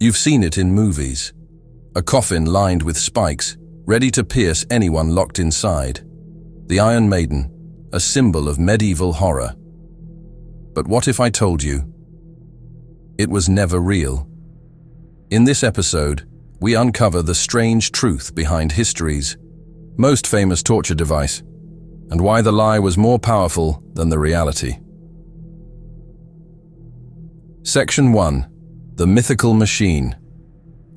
You've seen it in movies. A coffin lined with spikes, ready to pierce anyone locked inside. The Iron Maiden, a symbol of medieval horror. But what if I told you it was never real? In this episode, we uncover the strange truth behind history's most famous torture device, and why the lie was more powerful than the reality. Section 1. The Mythical Machine.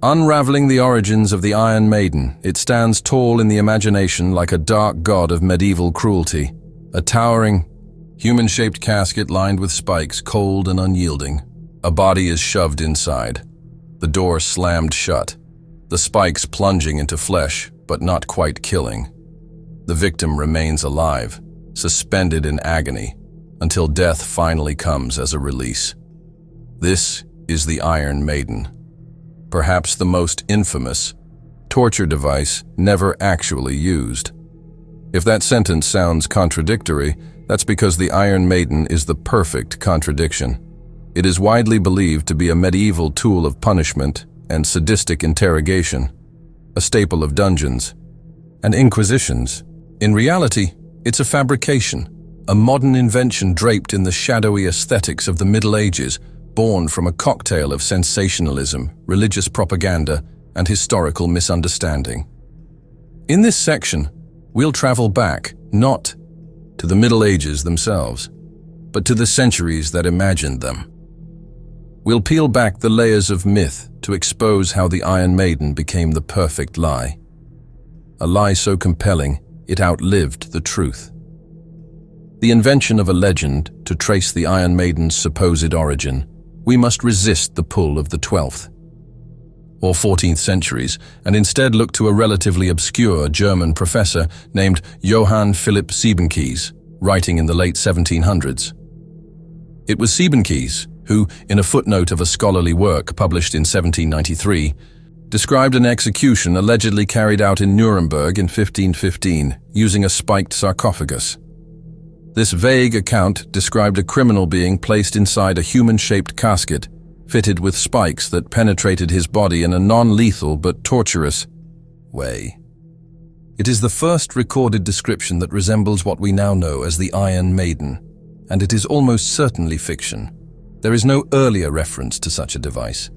Unraveling the origins of the Iron Maiden, it stands tall in the imagination like a dark god of medieval cruelty, a towering, human-shaped casket lined with spikes, cold and unyielding. A body is shoved inside, the door slammed shut, the spikes plunging into flesh, but not quite killing. The victim remains alive, suspended in agony, until death finally comes as a release. This is the Iron Maiden, perhaps the most infamous torture device never actually used. If that sentence sounds contradictory, that's because the Iron Maiden is the perfect contradiction. It is widely believed to be a medieval tool of punishment and sadistic interrogation, a staple of dungeons and inquisitions. In reality, it's a fabrication, a modern invention draped in the shadowy aesthetics of the Middle Ages, born from a cocktail of sensationalism, religious propaganda, and historical misunderstanding. In this section, we'll travel back, not to the Middle Ages themselves, but to the centuries that imagined them. We'll peel back the layers of myth to expose how the Iron Maiden became the perfect lie. A lie so compelling, it outlived the truth. The invention of a legend to trace the Iron Maiden's supposed origin, we must resist the pull of the 12th or 14th centuries and instead look to a relatively obscure German professor named Johann Philipp Siebenkees, writing in the late 1700s. It was Siebenkees who, in a footnote of a scholarly work published in 1793, described an execution allegedly carried out in Nuremberg in 1515 using a spiked sarcophagus. This vague account described a criminal being placed inside a human-shaped casket, fitted with spikes that penetrated his body in a non-lethal but torturous way. It is the first recorded description that resembles what we now know as the Iron Maiden, and it is almost certainly fiction. There is no earlier reference to such a device.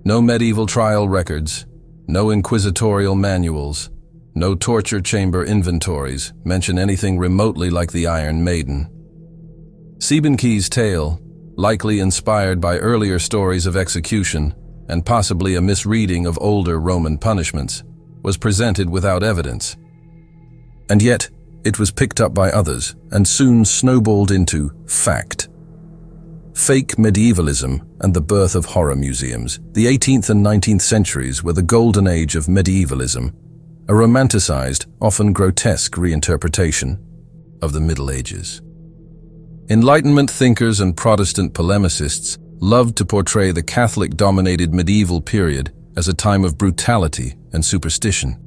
No medieval trial records, no inquisitorial manuals, no torture chamber inventories mention anything remotely like the Iron Maiden. Siebenkees' tale, likely inspired by earlier stories of execution and possibly a misreading of older Roman punishments, was presented without evidence. And yet, it was picked up by others and soon snowballed into fact. Fake medievalism and the birth of horror museums. The 18th and 19th centuries were the golden age of medievalism, a romanticized, often grotesque reinterpretation of the Middle Ages. Enlightenment thinkers and Protestant polemicists loved to portray the Catholic-dominated medieval period as a time of brutality and superstition.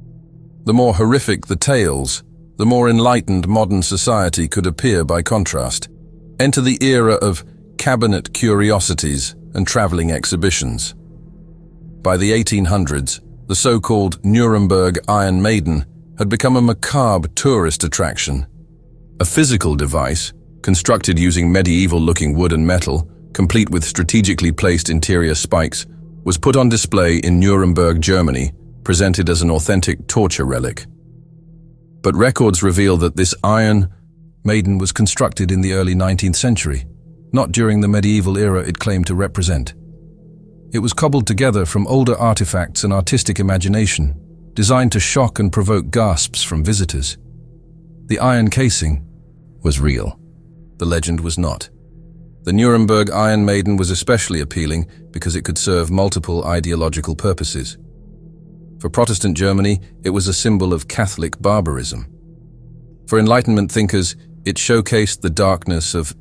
The more horrific the tales, the more enlightened modern society could appear by contrast. Enter the era of cabinet curiosities and traveling exhibitions. By the 1800s, the so-called Nuremberg Iron Maiden had become a macabre tourist attraction. A physical device, constructed using medieval-looking wood and metal, complete with strategically placed interior spikes, was put on display in Nuremberg, Germany, presented as an authentic torture relic. But records reveal that this Iron Maiden was constructed in the early 19th century, not during the medieval era it claimed to represent. It was cobbled together from older artifacts and artistic imagination, designed to shock and provoke gasps from visitors. The iron casing was real. The legend was not. The Nuremberg Iron Maiden was especially appealing because it could serve multiple ideological purposes. For Protestant Germany, it was a symbol of Catholic barbarism. For Enlightenment thinkers, it showcased the darkness of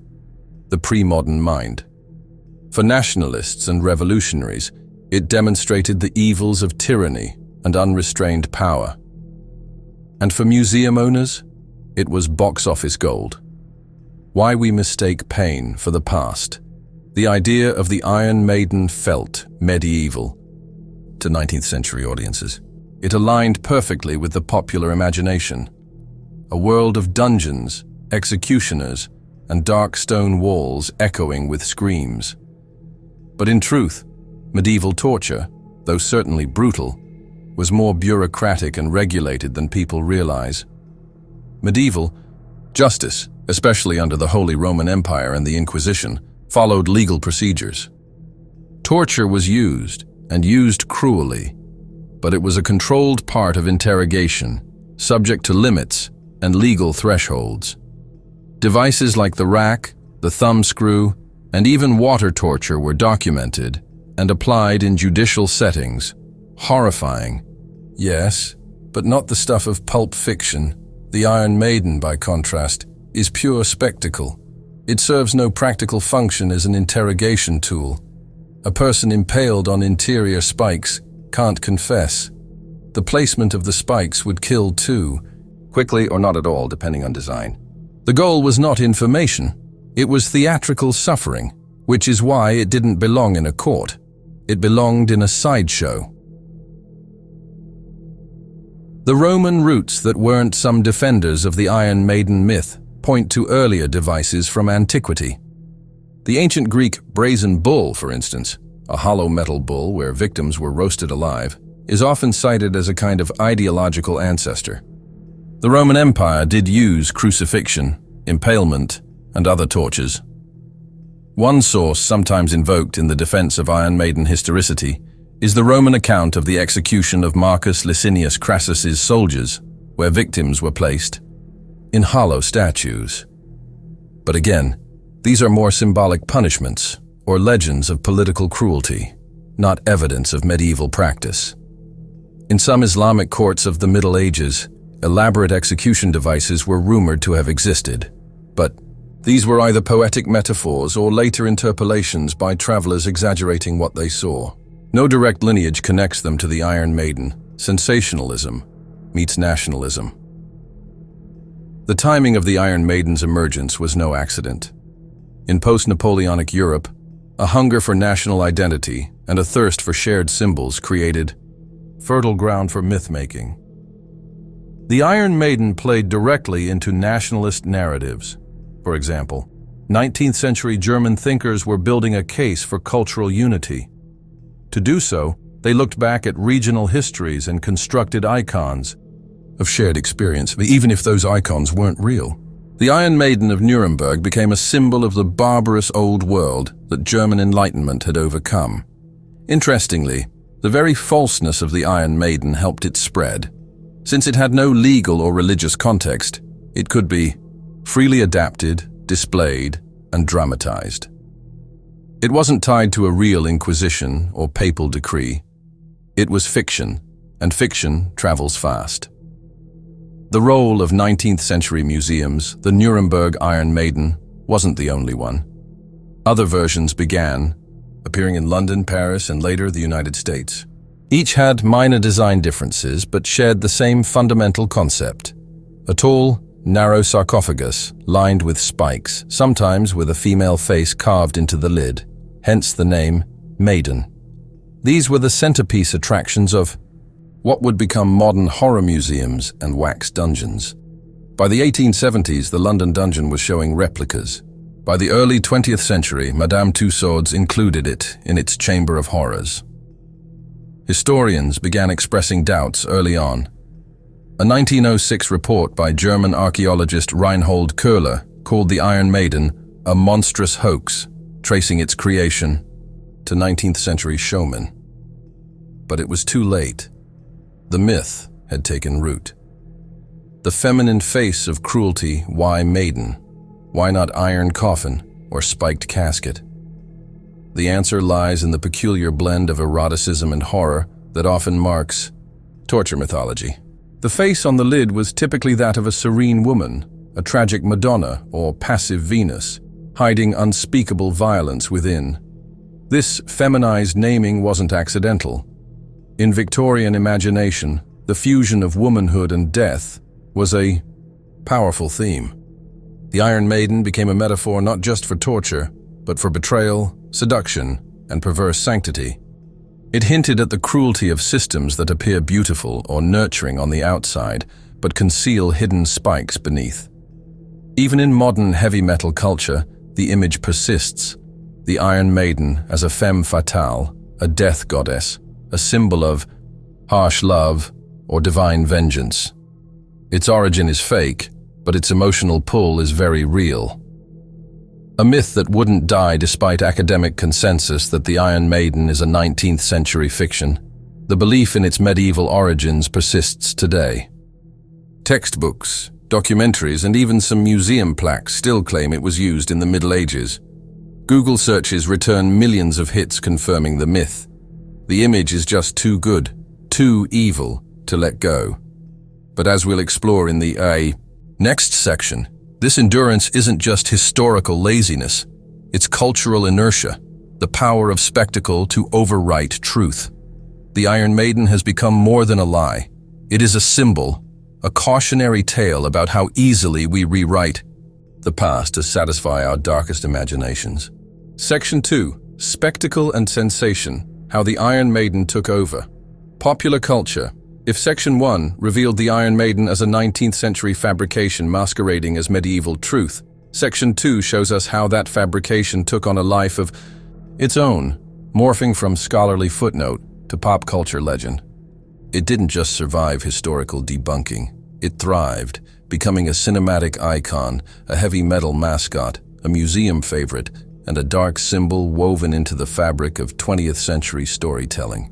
the pre-modern mind. For nationalists and revolutionaries, it demonstrated the evils of tyranny and unrestrained power. And for museum owners, it was box office gold. Why we mistake pain for the past. The idea of the Iron Maiden felt medieval, to 19th century audiences. It aligned perfectly with the popular imagination. A world of dungeons, executioners, and dark stone walls echoing with screams. But in truth, medieval torture, though certainly brutal, was more bureaucratic and regulated than people realize. Medieval justice, especially under the Holy Roman Empire and the Inquisition, followed legal procedures. Torture was used, and used cruelly, but it was a controlled part of interrogation, subject to limits and legal thresholds. Devices like the rack, the thumbscrew, and even water torture were documented and applied in judicial settings. Horrifying, yes, but not the stuff of pulp fiction. The Iron Maiden, by contrast, is pure spectacle. It serves no practical function as an interrogation tool. A person impaled on interior spikes can't confess. The placement of the spikes would kill too, quickly or not at all, depending on design. The goal was not information, it was theatrical suffering, which is why it didn't belong in a court. It belonged in a sideshow. The Roman roots that weren't some defenders of the Iron Maiden myth point to earlier devices from antiquity. The ancient Greek brazen bull, for instance, a hollow metal bull where victims were roasted alive, is often cited as a kind of ideological ancestor. The Roman Empire did use crucifixion, impalement, and other tortures. One source sometimes invoked in the defense of Iron Maiden historicity is the Roman account of the execution of Marcus Licinius Crassus's soldiers, where victims were placed in hollow statues. But again, these are more symbolic punishments or legends of political cruelty, not evidence of medieval practice. In some Islamic courts of the Middle Ages, elaborate execution devices were rumored to have existed, but these were either poetic metaphors or later interpolations by travelers exaggerating what they saw. No direct lineage connects them to the Iron Maiden. Sensationalism meets nationalism. The timing of the Iron Maiden's emergence was no accident. In post-Napoleonic Europe, a hunger for national identity and a thirst for shared symbols created fertile ground for myth-making. The Iron Maiden played directly into nationalist narratives. For example, 19th century German thinkers were building a case for cultural unity. To do so, they looked back at regional histories and constructed icons of shared experience, even if those icons weren't real. The Iron Maiden of Nuremberg became a symbol of the barbarous old world that German Enlightenment had overcome. Interestingly, the very falseness of the Iron Maiden helped it spread. Since it had no legal or religious context, it could be freely adapted, displayed, and dramatized. It wasn't tied to a real inquisition or papal decree. It was fiction, and fiction travels fast. The role of 19th century museums, the Nuremberg Iron Maiden, wasn't the only one. Other versions began, appearing in London, Paris, and later the United States. Each had minor design differences but shared the same fundamental concept: a tall, narrow sarcophagus lined with spikes, sometimes with a female face carved into the lid, hence the name Maiden. These were the centerpiece attractions of what would become modern horror museums and wax dungeons. By the 1870s, the London dungeon was showing replicas. By the early 20th century, Madame Tussauds included it in its chamber of horrors. Historians began expressing doubts early on. A 1906 report by German archaeologist Reinhold Köhler called the Iron Maiden a monstrous hoax, tracing its creation to 19th century showmen. But it was too late. The myth had taken root. The feminine face of cruelty, why maiden? Why not iron coffin or spiked casket? The answer lies in the peculiar blend of eroticism and horror that often marks torture mythology. The face on the lid was typically that of a serene woman, a tragic Madonna or passive Venus, hiding unspeakable violence within. This feminized naming wasn't accidental. In Victorian imagination, the fusion of womanhood and death was a powerful theme. The Iron Maiden became a metaphor not just for torture, but for betrayal, seduction, and perverse sanctity. It hinted at the cruelty of systems that appear beautiful or nurturing on the outside, but conceal hidden spikes beneath. Even in modern heavy metal culture, the image persists. The Iron Maiden as a femme fatale, a death goddess, a symbol of harsh love or divine vengeance. Its origin is fake, but its emotional pull is very real. A myth that wouldn't die despite academic consensus that the Iron Maiden is a 19th century fiction. The belief in its medieval origins persists today. Textbooks, documentaries, and even some museum plaques still claim it was used in the Middle Ages. Google searches return millions of hits confirming the myth. The image is just too good, too evil to let go. But as we'll explore in the next section, this endurance isn't just historical laziness, it's cultural inertia, the power of spectacle to overwrite truth. The Iron Maiden has become more than a lie. It is a symbol, a cautionary tale about how easily we rewrite the past to satisfy our darkest imaginations. Section 2. Spectacle and Sensation, How the Iron Maiden Took Over. Popular culture. If Section 1 revealed the Iron Maiden as a 19th century fabrication masquerading as medieval truth, Section 2 shows us how that fabrication took on a life of its own, morphing from scholarly footnote to pop culture legend. It didn't just survive historical debunking. It thrived, becoming a cinematic icon, a heavy metal mascot, a museum favorite, and a dark symbol woven into the fabric of 20th century storytelling.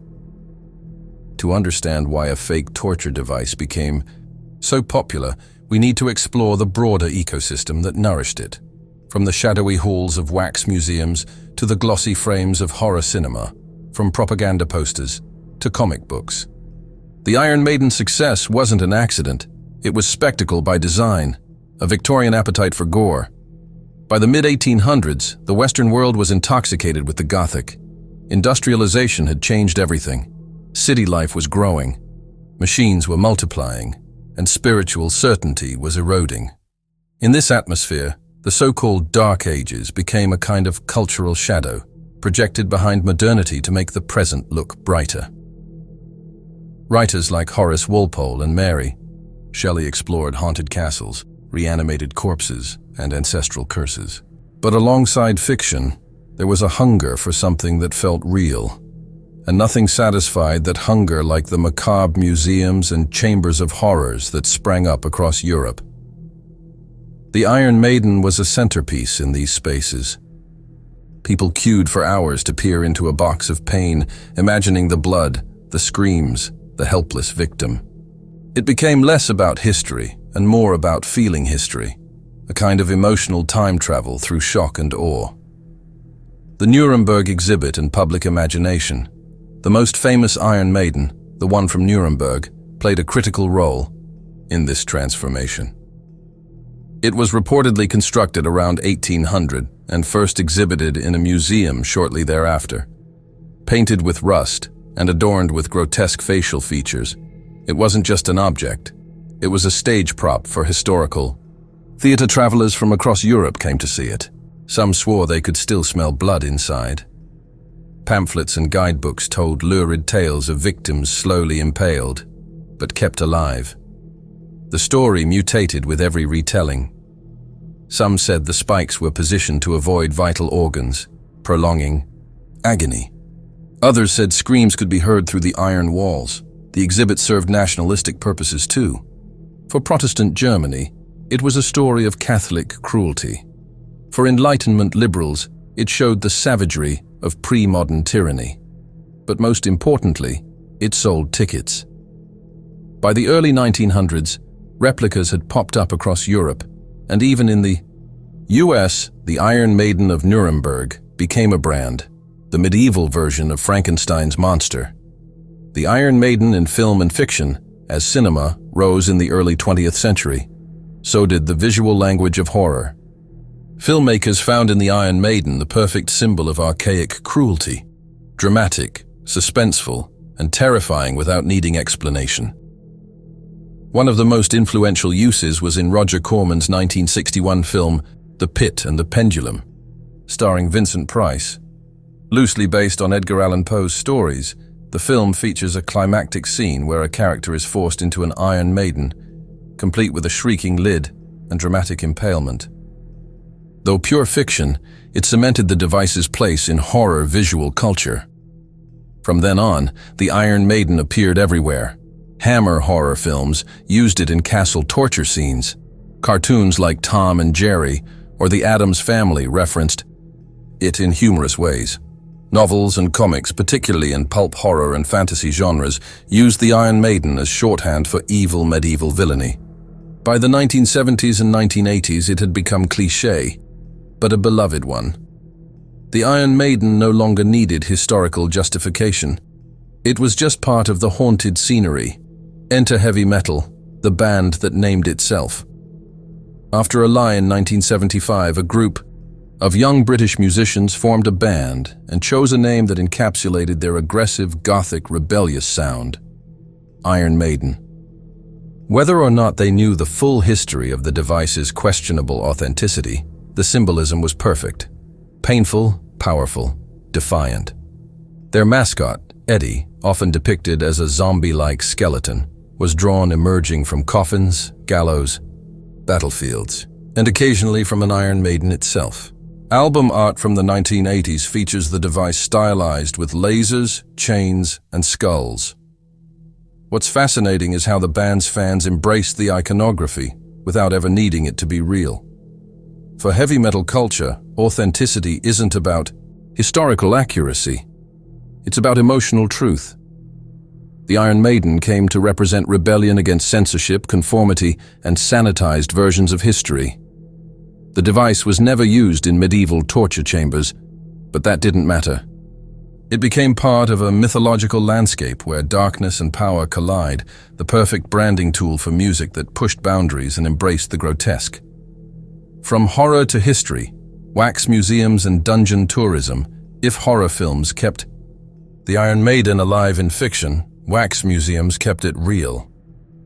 To understand why a fake torture device became so popular, we need to explore the broader ecosystem that nourished it, from the shadowy halls of wax museums to the glossy frames of horror cinema, from propaganda posters to comic books. The Iron Maiden's success wasn't an accident. It was spectacle by design, a Victorian appetite for gore. By the mid-1800s, the Western world was intoxicated with the Gothic. Industrialization had changed everything. City life was growing, machines were multiplying, and spiritual certainty was eroding. In this atmosphere, the so-called Dark Ages became a kind of cultural shadow, projected behind modernity to make the present look brighter. Writers like Horace Walpole and Mary Shelley explored haunted castles, reanimated corpses, and ancestral curses. But alongside fiction, there was a hunger for something that felt real. And nothing satisfied that hunger like the macabre museums and chambers of horrors that sprang up across Europe. The Iron Maiden was a centerpiece in these spaces. People queued for hours to peer into a box of pain, imagining the blood, the screams, the helpless victim. It became less about history and more about feeling history, a kind of emotional time travel through shock and awe. The Nuremberg exhibit and public imagination. The most famous Iron Maiden, the one from Nuremberg, played a critical role in this transformation. It was reportedly constructed around 1800 and first exhibited in a museum shortly thereafter. Painted with rust and adorned with grotesque facial features, it wasn't just an object. It was a stage prop for historical. Theater travelers from across Europe came to see it. Some swore they could still smell blood inside. Pamphlets and guidebooks told lurid tales of victims slowly impaled, but kept alive. The story mutated with every retelling. Some said the spikes were positioned to avoid vital organs, prolonging agony. Others said screams could be heard through the iron walls. The exhibit served nationalistic purposes too. For Protestant Germany, it was a story of Catholic cruelty. For Enlightenment liberals, it showed the savagery of pre-modern tyranny. But most importantly, it sold tickets. By the early 1900s, replicas had popped up across Europe, and even in the US, the Iron Maiden of Nuremberg became a brand, the medieval version of Frankenstein's monster. The Iron Maiden in film and fiction, as cinema, rose in the early 20th century. So did the visual language of horror. Filmmakers found in the Iron Maiden the perfect symbol of archaic cruelty, dramatic, suspenseful, and terrifying without needing explanation. One of the most influential uses was in Roger Corman's 1961 film The Pit and the Pendulum, starring Vincent Price. Loosely based on Edgar Allan Poe's stories, The film features a climactic scene where a character is forced into an Iron Maiden, complete with a shrieking lid and dramatic impalement. Though pure fiction, it cemented the device's place in horror visual culture. From then on, the Iron Maiden appeared everywhere. Hammer horror films used it in castle torture scenes. Cartoons like Tom and Jerry or The Addams Family referenced it in humorous ways. Novels and comics, particularly in pulp horror and fantasy genres, used the Iron Maiden as shorthand for evil medieval villainy. By the 1970s and 1980s, it had become cliché, but a beloved one. The Iron Maiden no longer needed historical justification. It was just part of the haunted scenery. Enter heavy metal, the band that named itself. After a lie in 1975, a group of young British musicians formed a band and chose a name that encapsulated their aggressive, gothic, rebellious sound: Iron Maiden. Whether or not they knew the full history of the device's questionable authenticity, the symbolism was perfect. Painful, powerful, defiant. Their mascot, Eddie, often depicted as a zombie-like skeleton, was drawn emerging from coffins, gallows, battlefields, and occasionally from an Iron Maiden itself. Album art from the 1980s features the device stylized with lasers, chains, and skulls. What's fascinating is how the band's fans embraced the iconography without ever needing it to be real. For heavy metal culture, authenticity isn't about historical accuracy. It's about emotional truth. The Iron Maiden came to represent rebellion against censorship, conformity, and sanitized versions of history. The device was never used in medieval torture chambers, but that didn't matter. It became part of a mythological landscape where darkness and power collide, the perfect branding tool for music that pushed boundaries and embraced the grotesque. From horror to history, wax museums and dungeon tourism, if horror films kept the Iron Maiden alive in fiction, wax museums kept it real.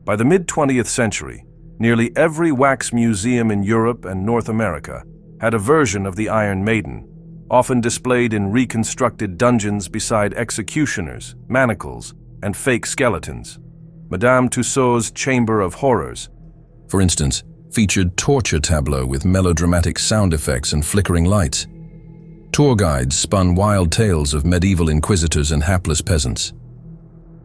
By the mid-20th century, nearly every wax museum in Europe and North America had a version of the Iron Maiden, often displayed in reconstructed dungeons beside executioners, manacles, and fake skeletons. Madame Tussauds Chamber of Horrors, for instance, featured torture tableaux with melodramatic sound effects and flickering lights. Tour guides spun wild tales of medieval inquisitors and hapless peasants.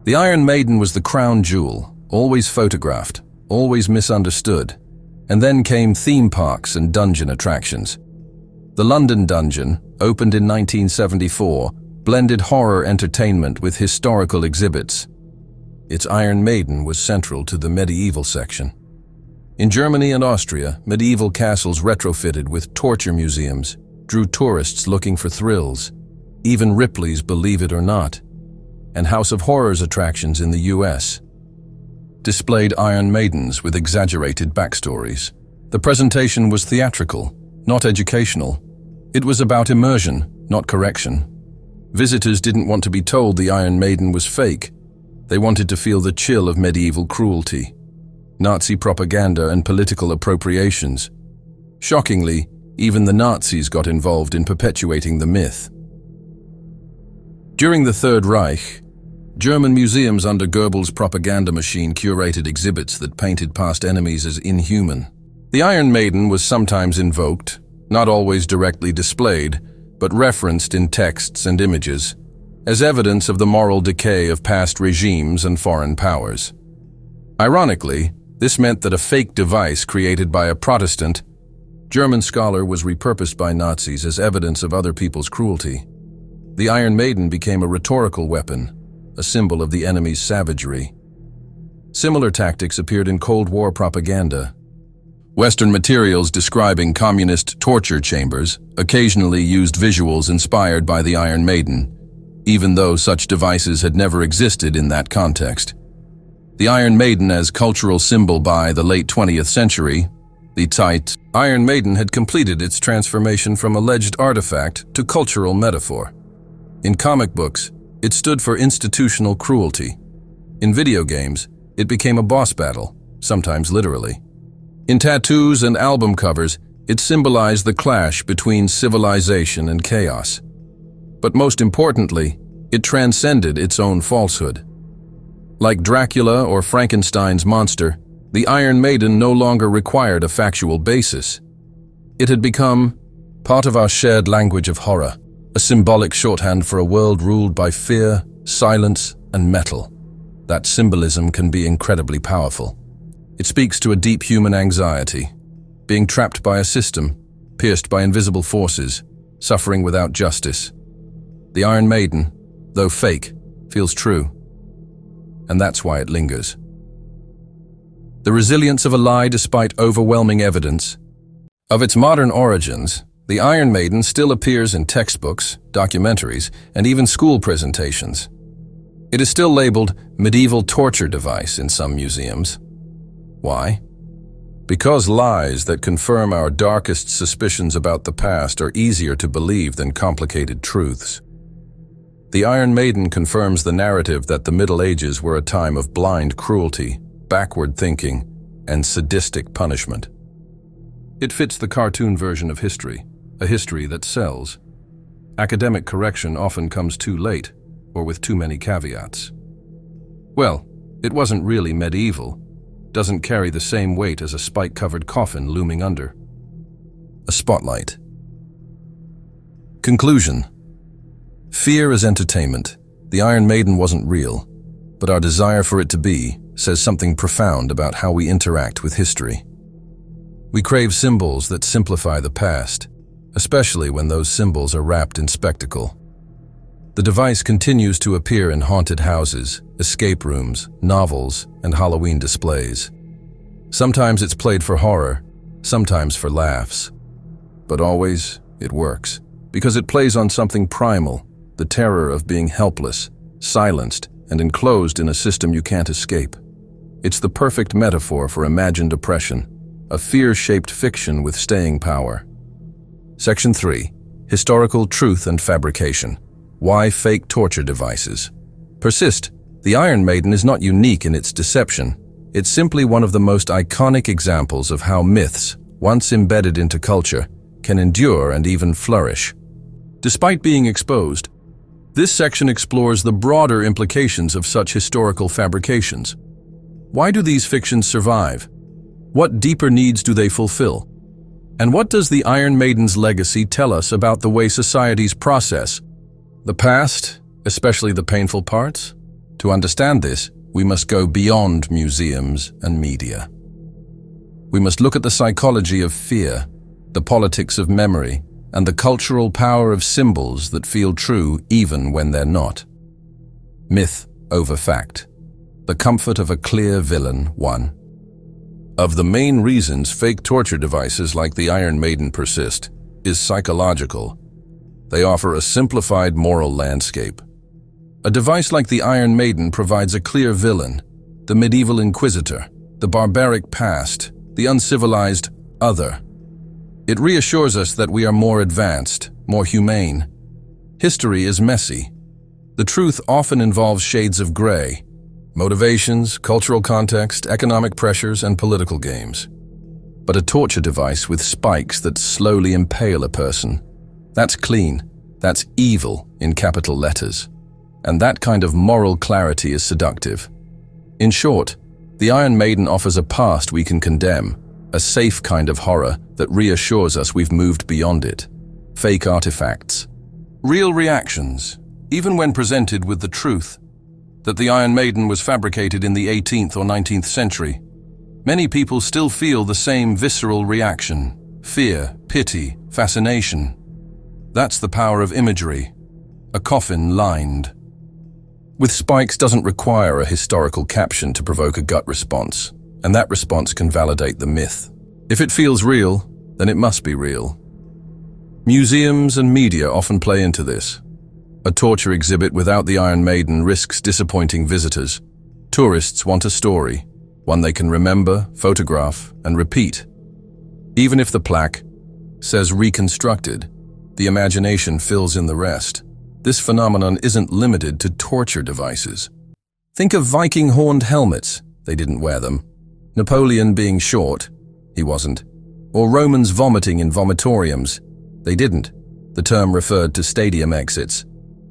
The Iron Maiden was the crown jewel, always photographed, always misunderstood. And then came theme parks and dungeon attractions. The London Dungeon, opened in 1974, blended horror entertainment with historical exhibits. Its Iron Maiden was central to the medieval section. In Germany and Austria, medieval castles retrofitted with torture museums drew tourists looking for thrills, even Ripley's Believe It or Not, and House of Horrors attractions in the US displayed Iron Maidens with exaggerated backstories. The presentation was theatrical, not educational. It was about immersion, not correction. Visitors didn't want to be told the Iron Maiden was fake. They wanted to feel the chill of medieval cruelty, Nazi propaganda, and political appropriations. Shockingly, even the Nazis got involved in perpetuating the myth. During the Third Reich, German museums under Goebbels' propaganda machine curated exhibits that painted past enemies as inhuman. The Iron Maiden was sometimes invoked, not always directly displayed, but referenced in texts and images, as evidence of the moral decay of past regimes and foreign powers. Ironically, this meant that a fake device created by a Protestant German scholar was repurposed by Nazis as evidence of other people's cruelty. The Iron Maiden became a rhetorical weapon, a symbol of the enemy's savagery. Similar tactics appeared in Cold War propaganda. Western materials describing communist torture chambers occasionally used visuals inspired by the Iron Maiden, even though such devices had never existed in that context. The Iron Maiden as cultural symbol by the late 20th century, the tight Iron Maiden had completed its transformation from alleged artifact to cultural metaphor. In comic books, it stood for institutional cruelty. In video games, it became a boss battle, sometimes literally. In tattoos and album covers, it symbolized the clash between civilization and chaos. But most importantly, It transcended its own falsehood. Like Dracula or Frankenstein's monster, the Iron Maiden no longer required a factual basis. It had become part of our shared language of horror, a symbolic shorthand for a world ruled by fear, silence, and metal. That symbolism can be incredibly powerful. It speaks to a deep human anxiety, being trapped by a system, pierced by invisible forces, suffering without justice. The Iron Maiden, though fake, feels true, and that's why it lingers. The resilience of a lie despite overwhelming evidence. Of its modern origins, the Iron Maiden still appears in textbooks, documentaries, and even school presentations. It is still labeled medieval torture device in some museums. Why? Because lies that confirm our darkest suspicions about the past are easier to believe than complicated truths. The Iron Maiden confirms the narrative that the Middle Ages were a time of blind cruelty, backward thinking, and sadistic punishment. It fits the cartoon version of history, a history that sells. Academic correction often comes too late, or with too many caveats. Well, it wasn't really medieval, doesn't carry the same weight as a spike-covered coffin looming under. A spotlight. Conclusion. Fear is entertainment. The Iron Maiden wasn't real, but our desire for it to be says something profound about how we interact with history. We crave symbols that simplify the past, especially when those symbols are wrapped in spectacle. The device continues to appear in haunted houses, escape rooms, novels, and Halloween displays. Sometimes it's played for horror, sometimes for laughs. But always, it works, because it plays on something primal, the terror of being helpless, silenced, and enclosed in a system you can't escape. It's the perfect metaphor for imagined oppression, a fear-shaped fiction with staying power. Section 3. Historical Truth and Fabrication. Why fake torture devices persist? The Iron Maiden is not unique in its deception. It's simply one of the most iconic examples of how myths, once embedded into culture, can endure and even flourish. Despite being exposed, this section explores the broader implications of such historical fabrications. Why do these fictions survive? What deeper needs do they fulfill? And what does the Iron Maiden's legacy tell us about the way societies process the past, especially the painful parts? To understand this, we must go beyond museums and media. We must look at the psychology of fear, the politics of memory, and the cultural power of symbols that feel true even when they're not. Myth over fact. The comfort of a clear villain, 1. Of the main reasons fake torture devices like the Iron Maiden persist is psychological. They offer a simplified moral landscape. A device like the Iron Maiden provides a clear villain, the medieval inquisitor, the barbaric past, the uncivilized other. It reassures us that we are more advanced, more humane. History is messy. The truth often involves shades of gray, motivations, cultural context, economic pressures, and political games. But a torture device with spikes that slowly impale a person, that's clean, that's evil in capital letters. And that kind of moral clarity is seductive. In short, the Iron Maiden offers a past we can condemn, a safe kind of horror that reassures us we've moved beyond it. Fake artifacts. Real reactions, even when presented with the truth that the Iron Maiden was fabricated in the 18th or 19th century. Many people still feel the same visceral reaction: fear, pity, fascination. That's the power of imagery. A coffin lined with spikes doesn't require a historical caption to provoke a gut response, and that response can validate the myth. If it feels real, then it must be real. Museums and media often play into this. A torture exhibit without the Iron Maiden risks disappointing visitors. Tourists want a story, one they can remember, photograph, and repeat. Even if the plaque says reconstructed, the imagination fills in the rest. This phenomenon isn't limited to torture devices. Think of Viking horned helmets. They didn't wear them. Napoleon being short. He wasn't. Or Romans vomiting in vomitoriums. They didn't. The term referred to stadium exits.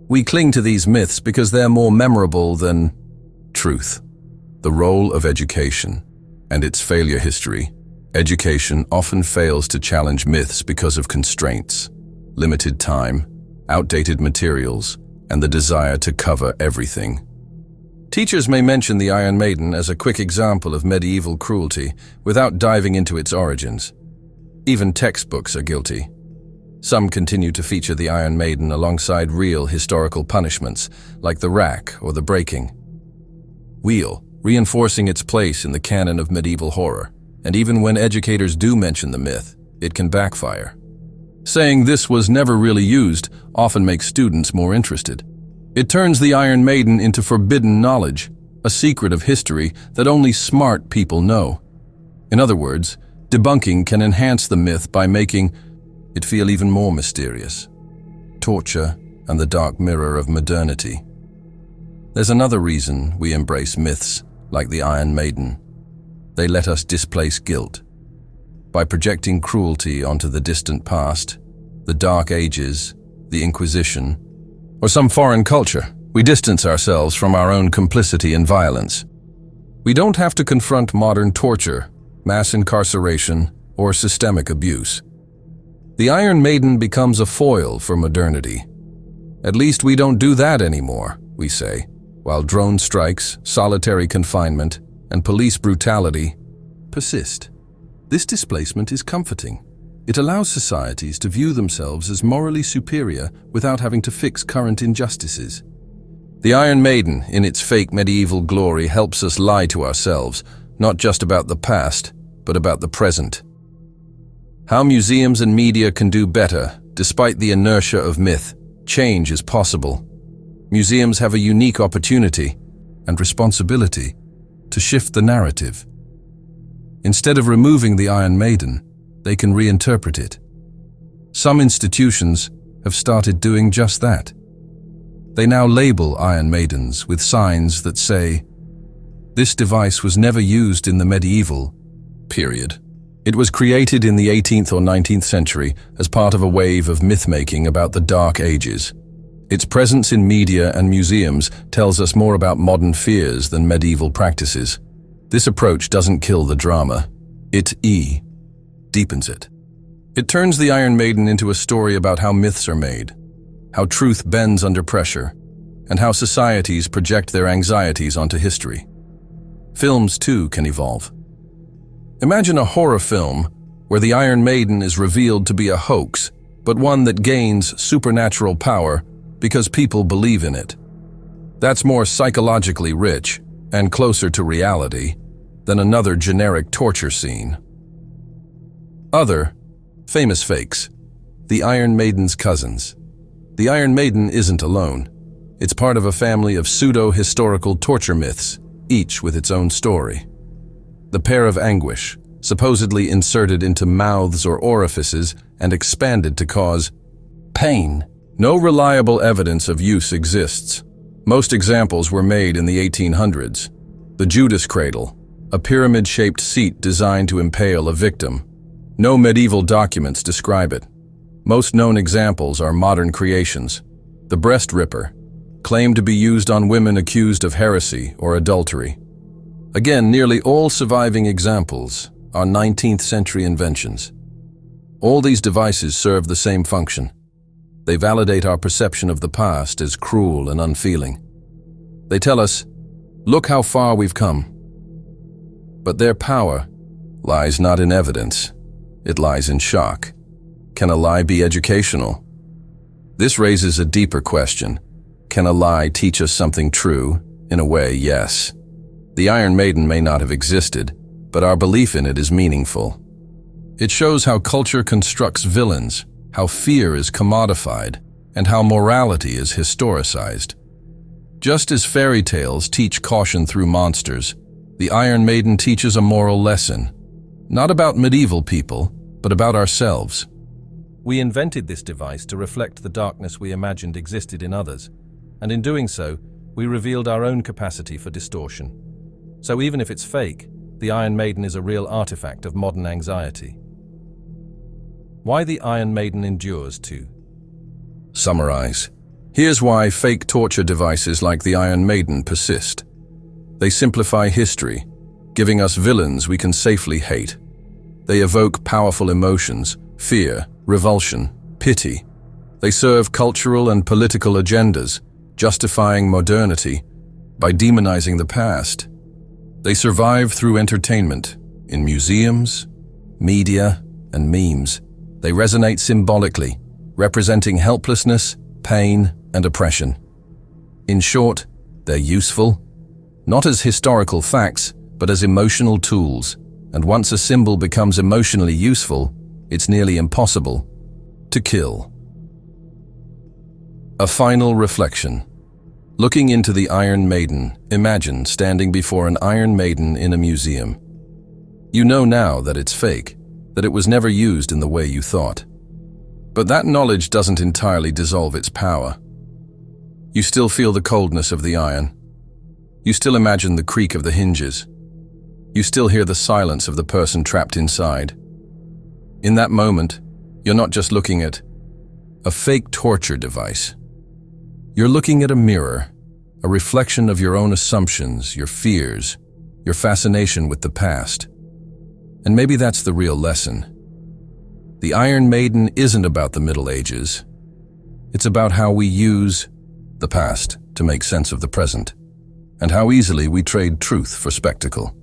We cling to these myths because they're more memorable than truth. The role of education and its failure history. Education often fails to challenge myths because of constraints, limited time, outdated materials, and the desire to cover everything. Teachers may mention the Iron Maiden as a quick example of medieval cruelty without diving into its origins. Even textbooks are guilty. Some continue to feature the Iron Maiden alongside real historical punishments, like the rack or the breaking wheel, reinforcing its place in the canon of medieval horror. And even when educators do mention the myth, it can backfire. Saying this was never really used often makes students more interested. It turns the Iron Maiden into forbidden knowledge, a secret of history that only smart people know. In other words, debunking can enhance the myth by making it feel even more mysterious. Torture and the dark mirror of modernity. There's another reason we embrace myths like the Iron Maiden. They let us displace guilt. By projecting cruelty onto the distant past, the Dark Ages, the Inquisition, or some foreign culture, we distance ourselves from our own complicity in violence. We don't have to confront modern torture, mass incarceration, or systemic abuse. The Iron Maiden becomes a foil for modernity. At least we don't do that anymore, we say, while drone strikes, solitary confinement, and police brutality persist. This displacement is comforting. It allows societies to view themselves as morally superior without having to fix current injustices. The Iron Maiden, in its fake medieval glory, helps us lie to ourselves, not just about the past, but about the present. How museums and media can do better, despite the inertia of myth. Change is possible. Museums have a unique opportunity and responsibility to shift the narrative. Instead of removing the Iron Maiden, they can reinterpret it. Some institutions have started doing just that. They now label Iron Maidens with signs that say, "This device was never used in the medieval period. It was created in the 18th or 19th century as part of a wave of myth-making about the Dark Ages." Its presence in media and museums tells us more about modern fears than medieval practices. This approach doesn't kill the drama. It deepens it. It turns the Iron Maiden into a story about how myths are made, how truth bends under pressure, and how societies project their anxieties onto history. Films, too, can evolve. Imagine a horror film where the Iron Maiden is revealed to be a hoax, but one that gains supernatural power because people believe in it. That's more psychologically rich and closer to reality than another generic torture scene. Other famous fakes. The Iron Maiden's cousins. The Iron Maiden isn't alone. It's part of a family of pseudo-historical torture myths, each with its own story. The pair of anguish, supposedly inserted into mouths or orifices and expanded to cause pain. No reliable evidence of use exists. Most examples were made in the 1800s. The Judas cradle, a pyramid-shaped seat designed to impale a victim. No medieval documents describe it. Most known examples are modern creations. The breast ripper, claimed to be used on women accused of heresy or adultery. Again, nearly all surviving examples are 19th century inventions. All these devices serve the same function. They validate our perception of the past as cruel and unfeeling. They tell us, look how far we've come. But their power lies not in evidence, it lies in shock. Can a lie be educational? This raises a deeper question. Can a lie teach us something true? In a way, yes. The Iron Maiden may not have existed, but our belief in it is meaningful. It shows how culture constructs villains, how fear is commodified, and how morality is historicized. Just as fairy tales teach caution through monsters, the Iron Maiden teaches a moral lesson, not about medieval people, but about ourselves. We invented this device to reflect the darkness we imagined existed in others, and in doing so, we revealed our own capacity for distortion. So even if it's fake, the Iron Maiden is a real artifact of modern anxiety. Why the Iron Maiden endures to summarize. Here's why fake torture devices like the Iron Maiden persist. They simplify history, giving us villains we can safely hate. They evoke powerful emotions, fear, revulsion, pity. They serve cultural and political agendas, justifying modernity by demonizing the past. They survive through entertainment, in museums, media, and memes. They resonate symbolically, representing helplessness, pain, and oppression. In short, they're useful, not as historical facts, but as emotional tools, and once a symbol becomes emotionally useful, it's nearly impossible to kill. A final reflection. Looking into the Iron Maiden, imagine standing before an Iron Maiden in a museum. You know now that it's fake, that it was never used in the way you thought. But that knowledge doesn't entirely dissolve its power. You still feel the coldness of the iron. You still imagine the creak of the hinges. You still hear the silence of the person trapped inside. In that moment, you're not just looking at a fake torture device. You're looking at a mirror, a reflection of your own assumptions, your fears, your fascination with the past. And maybe that's the real lesson. The Iron Maiden isn't about the Middle Ages. It's about how we use the past to make sense of the present, and how easily we trade truth for spectacle.